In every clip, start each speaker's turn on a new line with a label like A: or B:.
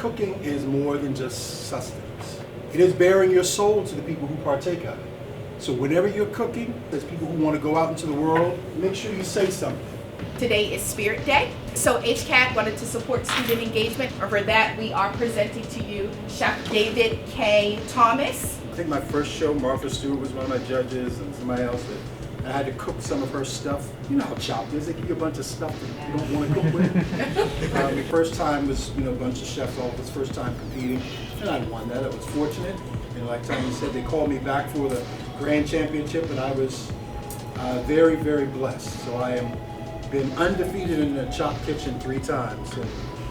A: cooking is more than just sustenance. It is bearing your soul to the people who partake of it. So whenever you're cooking, there's people who want to go out into the world, make sure you say something.
B: Today is Spirit Day, so HCAT wanted to support student engagement. And for that, we are presenting to you Chef David K. Thomas.
A: I think my first show, Martha Stewart was one of my judges, and somebody else. I had to cook some of her stuff. You know how Chopped is. They give you a bunch of stuff that you don't want to cook with. The first time was, a bunch of chefs all his first time competing, and I won that. I was fortunate. And like Tonya said, they called me back for the grand championship, and I was very, very blessed. So I am been undefeated in the Chop Kitchen 3 times. So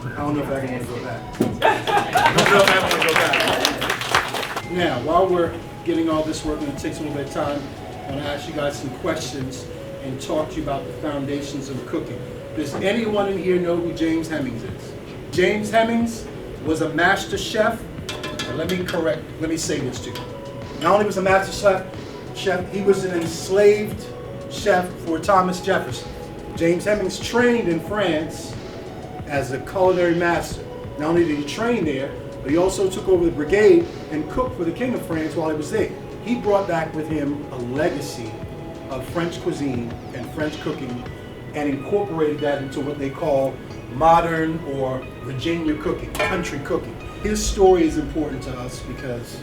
A: I don't know if I ever want to go back. I don't know if I ever want to go back. Now, while we're getting all this work, and it takes a little bit of time, I want to ask you guys some questions and talk to you about the foundations of cooking. Does anyone in here know who James Hemings is? James Hemings was a master chef. And let me say this to you. Not only was a master chef, he was an enslaved chef for Thomas Jefferson. James Hemings trained in France as a culinary master. Not only did he train there, but he also took over the brigade and cooked for the King of France while he was there. He brought back with him a legacy of French cuisine and French cooking and incorporated that into what they call modern or Virginia cooking, country cooking. His story is important to us because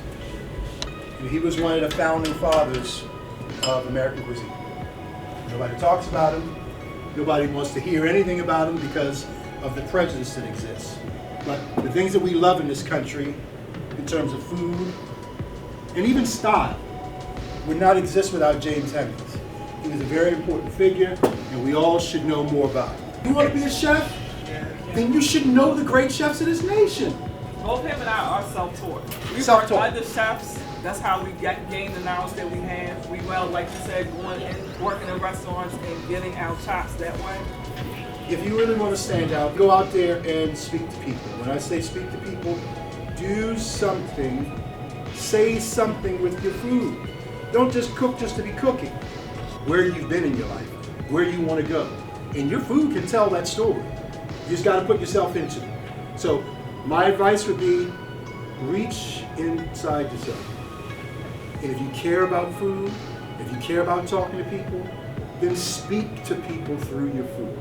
A: he was one of the founding fathers of American cuisine. Nobody talks about him. Nobody wants to hear anything about him because of the prejudice that exists. But the things that we love in this country, in terms of food, and even style, would not exist without James Hemings. He was a very important figure, and we all should know more about him. You want to be a chef? Then you should know the great chefs of this nation.
C: Both him and I are self-taught. We
A: Self-taught.
C: work under chefs. That's how we gain the knowledge that we have. We like you said, going and working in restaurants and getting our chops that way.
A: If you really want to stand out, go out there and speak to people. When I say speak to people, do something, say something with your food. Don't just cook just to be cooking. Where you've been in your life, where you want to go. And your food can tell that story. You just got to put yourself into it. So my advice would be reach inside yourself. And if you care about food, if you care about talking to people, then speak to people through your food.